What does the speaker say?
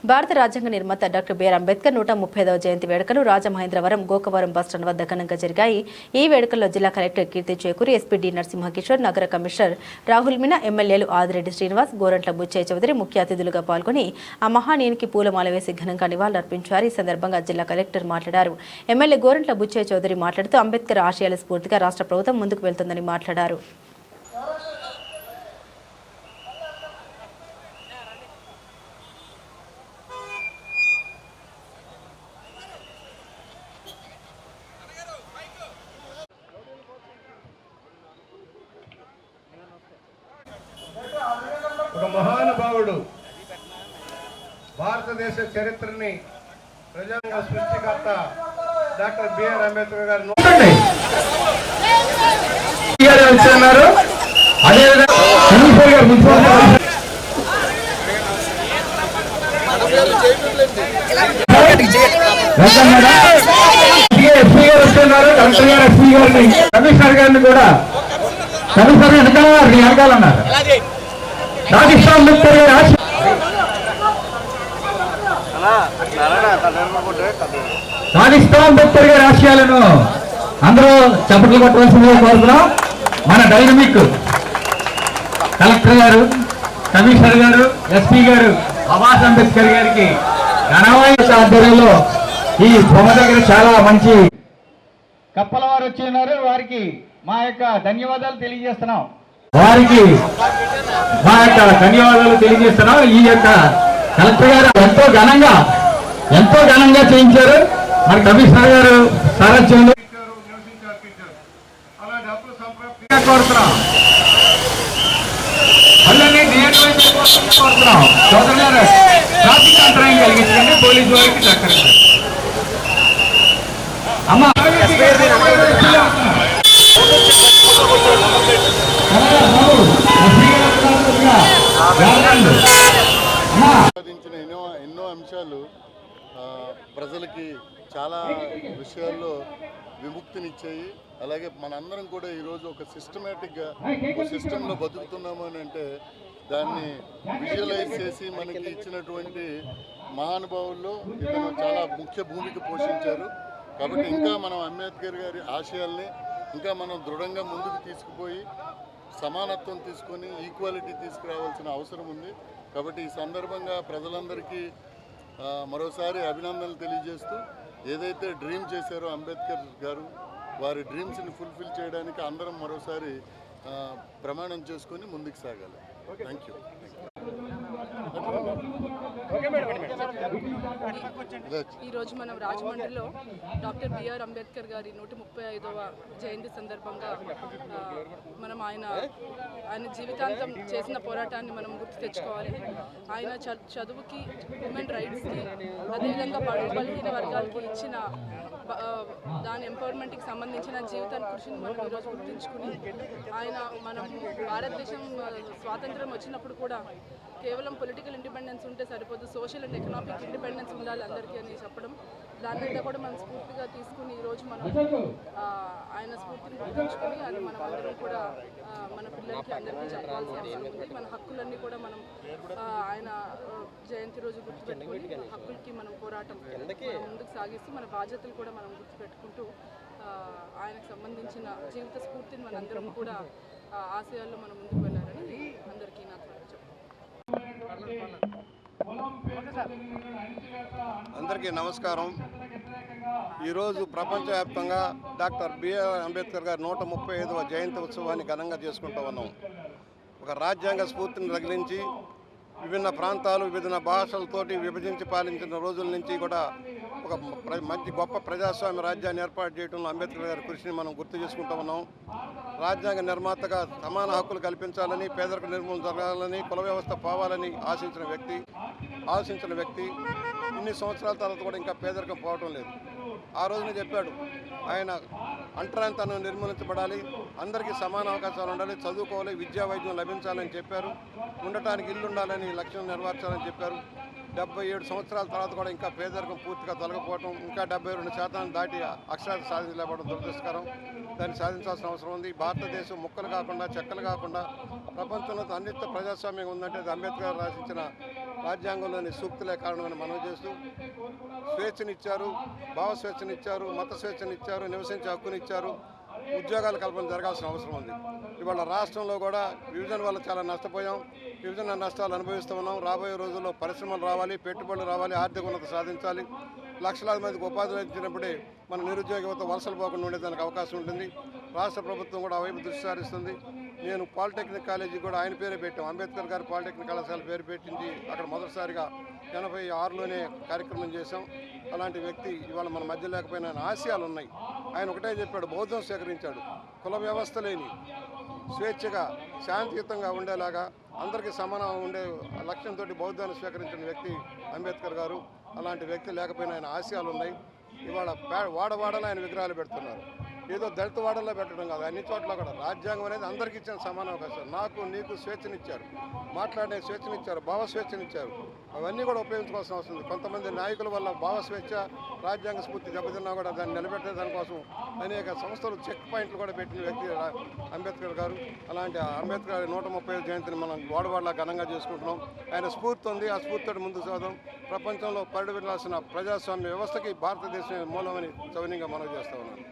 భారత రాజ్యాంగ నిర్మాత డాక్టర్ బిఆర్ అంబేద్కర్ 135వ జయంతి వేడుకలు రాజమహేంద్రవరం గోకవరం బస్టాండ్ వద్ద ఘనంగా జరిగాయి. ఈ వేడుకల్లో జిల్లా కలెక్టర్ కీర్తి చేకూరి, ఎస్పీ డి నరసింహకిషోర్, నగర కమిషనర్ రాహుల్ మీనా, ఎమ్మెల్యేలు ఆదిరెడ్డి శ్రీనివాస్, గోరంట్ల బుచ్చయ్య చౌదరి ముఖ్య అతిథులుగా పాల్గొని ఆ మహానీయునికి పూలమాల వేసి ఘనంగా నివాళులర్పించారు. ఈ సందర్భంగా జిల్లా కలెక్టర్ మాట్లాడారు. ఎమ్మెల్యే గోరంట్ల బుచ్చయ్య చౌదరి మాట్లాడుతూ అంబేద్కర్ ఆశయాల స్ఫూర్తిగా రాష్ట్ర ప్రభుత్వం ముందుకు వెళ్తుందని మాట్లాడారు. ఒక మహానుభావుడు భారతదేశ చరిత్రని ప్రజాంగ సృష్టికర్త డాక్టర్ బిఆర్ అంబేద్కర్ గారు కమిషనర్ గారిని కూడా కమిషనర్ వెనకాలన్నారు. రాజస్థాన్ అంబేద్కర్ గారి ఆశయాలను అందరూ చప్పట్లు కొట్టవలసిందిగా కోరుతున్నాం. మన డైనమిక్ కలెక్టర్ గారు, కమిషనర్ గారు, ఎస్పీ గారు అబ్బాస్ అంబేద్కర్ గారికి ఘనమైన ఆధ్వర్యంలో ఈ బొమ్మ దగ్గర చాలా మంచి కప్పల వారు వచ్చి ఉన్నారు. వారికి మా యొక్క ధన్యవాదాలు తెలియజేస్తున్నాం. ఈ యొక్క కలెక్టర్ గారు ఎంతో ఘనంగా చేయించారు. మరి కమిషనర్ గారు సారథ్యంలో కోరుతున్నాం. ట్రాఫిక్ అంతరాయం కలిగించండి పోలీసు వారికి సహకరించారు. అమ్మా ఎన్నో అంశాలు ప్రజలకి చాలా విషయాల్లో విముక్తినిచ్చాయి. అలాగే మనందరం కూడా ఈరోజు ఒక సిస్టమేటిక్గా ఒక సిస్టంలో బతుకుతున్నాము అని అంటే దాన్ని విజువలైజ్ చేసి మనకి ఇచ్చినటువంటి మహానుభావుల్లో ఇతను చాలా ముఖ్య భూమిక పోషించారు. కాబట్టి ఇంకా మనం అంబేద్కర్ గారి ఆశయాల్ని ఇంకా మనం దృఢంగా ముందుకు తీసుకుపోయి సమానత్వం తీసుకొని ఈక్వాలిటీ తీసుకురావాల్సిన అవసరం ఉంది. కాబట్టి ఈ సందర్భంగా ప్రజలందరికీ మరోసారి అభినందనలు తెలియజేస్తూ ఏదైతే డ్రీమ్ చేశారో అంబేద్కర్ గారు వారి డ్రీమ్స్ని ఫుల్ఫిల్ చేయడానికి అందరం మరోసారి ప్రమాణం చేసుకొని ముందుకు సాగాలి. Thank you. ఈరోజు మనం రాజమండ్రిలో డాక్టర్ బిఆర్ అంబేద్కర్ గారి 135వ జయంతి సందర్భంగా మనం ఆయన జీవితాంతం చేసిన పోరాటాన్ని మనం గుర్తు తెచ్చుకోవాలి. ఆయన చదువుకి, హ్యూమన్ రైట్స్కి, అదేవిధంగా బలహీన వర్గాలకి ఇచ్చిన దాని ఎంపవర్మెంట్కి సంబంధించిన జీవితాన్ని కృషిని మనం ఈరోజు గుర్తుంచుకుని ఆయన మనం భారతదేశం స్వాతంత్రం వచ్చినప్పుడు కూడా కేవలం పొలిటికల్ ఇండిపెండెన్స్ ఉంటే సరిపోదు, సోషల్ అండ్ ఎకనామిక్ ఇండిపెండెన్స్ ఉండాలి అందరికీ అని చెప్పడం, దాన్నంతా కూడా మనం స్ఫూర్తిగా తీసుకుని ఈరోజు మనం ఆయన స్ఫూర్తిని గుర్తుంచుకొని అది మనం అందరం కూడా మన పిల్లలకి అందరికీ చెప్పాల్సిన అవసరం ఉంది. మన హక్కులన్నీ కూడా మనం ఆయన జయంతి రోజు గుర్తుపెట్టుకుని హక్కులకి మనం పోరాటం ముందుకు సాగిస్తూ మన బాధ్యతలు కూడా మనం గుర్తుపెట్టుకుంటూ ఆయనకు సంబంధించిన జీవిత స్ఫూర్తిని మనందరం కూడా ఆశయాల్లో మనం ముందుకు వెళ్ళాలని అందరికీ నా ద్వారా చెప్తాను. అందరికీ నమస్కారం. ఈరోజు ప్రపంచవ్యాప్తంగా డాక్టర్ బిఆర్ అంబేద్కర్ గారి 135వ జయంతి ఉత్సవాన్ని ఘనంగా చేసుకుంటూ ఉన్నాం. ఒక రాజ్యాంగ స్ఫూర్తిని రగిలించి విభిన్న ప్రాంతాలు, విభిన్న భాషలతోటి విభజించి పాలించిన రోజుల నుంచి కూడా ఒక మంచి గొప్ప ప్రజాస్వామ్య రాజ్యాన్ని ఏర్పాటు చేయడంలో అంబేద్కర్ గారి కృషిని మనం గుర్తు చేసుకుంటూ ఉన్నాం. రాజ్యాంగ నిర్మాతగా సమాన హక్కులు కల్పించాలని, పేదరిక నిర్మూలన జరగాలని, కుల వ్యవస్థ పోవాలని ఆశించిన వ్యక్తి ఇన్ని సంవత్సరాల తర్వాత కూడా ఇంకా పేదరికం పోవటం లేదు. ఆ రోజున చెప్పాడు ఆయన అంటరానితనం నిర్మూలించబడాలి, అందరికీ సమాన అవకాశాలు ఉండాలి, చదువుకోవాలి, విద్యా వైద్యం లభించాలని చెప్పారు, ఉండటానికి ఇల్లు ఉండాలని లక్ష్యం నెరవేర్చాలని చెప్పారు. 77 సంవత్సరాల తర్వాత కూడా ఇంకా పేదరికం పూర్తిగా తొలగిపోవటం, ఇంకా 72% దాటి అక్షరాలు సాధించలేకపోవడం దురదృష్టకరం. దాన్ని సాధించాల్సిన అవసరం ఉంది. భారతదేశం ముక్కలు కాకుండా చెక్కలు కాకుండా ప్రపంచంలో అన్నింటితో ప్రజాస్వామ్యం ఉందంటే అది అంబేద్కర్ రాసించిన రాజ్యాంగంలోని సూక్తులే కారణమని మనవి చేస్తూ స్వేచ్ఛనిచ్చారు, భావ స్వేచ్ఛనిచ్చారు, మత స్వేచ్ఛనిచ్చారు, నివసించే హక్కునిచ్చారు, ఉద్యోగాల కల్పన జరగాల్సిన అవసరం ఉంది. ఇవాళ రాష్ట్రంలో కూడా విభజన వల్ల చాలా నష్టపోయాం, విభజన నష్టాలు అనుభవిస్తూ ఉన్నాం. రాబోయే రోజుల్లో పరిశ్రమలు రావాలి, పెట్టుబడులు రావాలి, ఆర్థిక ఉన్నతి సాధించాలి. లక్షలాది మందికి ఉపాధి ఇచ్చినప్పుడే మన నిరుద్యోగ యువత వలసలు పోకుండా ఉండేదానికి అవకాశం ఉంటుంది. రాష్ట్ర ప్రభుత్వం కూడా ఆ వైపు దృష్టి సారిస్తుంది. నేను పాలిటెక్నిక్ కాలేజీ కూడా ఆయన పేరే పెట్టాం, అంబేద్కర్ గారు పాలిటెక్నిక్ కళాశాల పేరు పెట్టించి అక్కడ మొదటిసారిగా 86లోనే కార్యక్రమం చేశాం. అలాంటి వ్యక్తి ఇవాళ మన మధ్య లేకపోయినా ఆయన ఆశయాలు ఉన్నాయి. ఆయన ఒకటే చెప్పాడు, బౌద్ధం స్వీకరించాడు. కుల వ్యవస్థ లేని స్వేచ్ఛగా శాంతియుతంగా ఉండేలాగా అందరికీ సమానం ఉండే లక్ష్యంతో బౌద్ధాన్ని స్వీకరించిన వ్యక్తి అంబేద్కర్ గారు. అలాంటి వ్యక్తి లేకపోయినా ఆయన ఆశయాలు ఉన్నాయి. ఇవాళ వాడవాడలో ఆయన విగ్రహాలు పెడుతున్నారు. ఏదో దళిత వాడల్లో పెట్టడం కాదు, అన్ని చోట్ల కూడా రాజ్యాంగం అనేది అందరికీ ఇచ్చిన సమాన అవకాశం. నాకు నీకు స్వేచ్ఛనిచ్చారు, మాట్లాడే స్వేచ్ఛనిచ్చారు, భావ స్వేచ్ఛనిచ్చారు. అవన్నీ కూడా ఉపయోగించుకోవాల్సిన అవసరం ఉంది. కొంతమంది నాయకుల వల్ల భావ స్వేచ్ఛ, రాజ్యాంగ స్ఫూర్తి దెబ్బతిన్నా కూడా దాన్ని నిలబెట్టే దానికోసం అనేక సంస్థలు చెక్ పాయింట్లు కూడా పెట్టిన వ్యక్తి అంబేద్కర్ గారు. అలాంటి అంబేద్కర్ 135వ జయంతిని మనం వాడవాడలా ఘనంగా చేసుకుంటున్నాం. ఆయన స్ఫూర్తి ఉంది, ఆ స్ఫూర్తితో ముందుకు సాగడం. ప్రపంచంలో పరిడవిల్లాల్సిన ప్రజాస్వామ్య వ్యవస్థకి భారతదేశం మూలమని సవినీయంగా మనవి చేస్తా ఉన్నాను.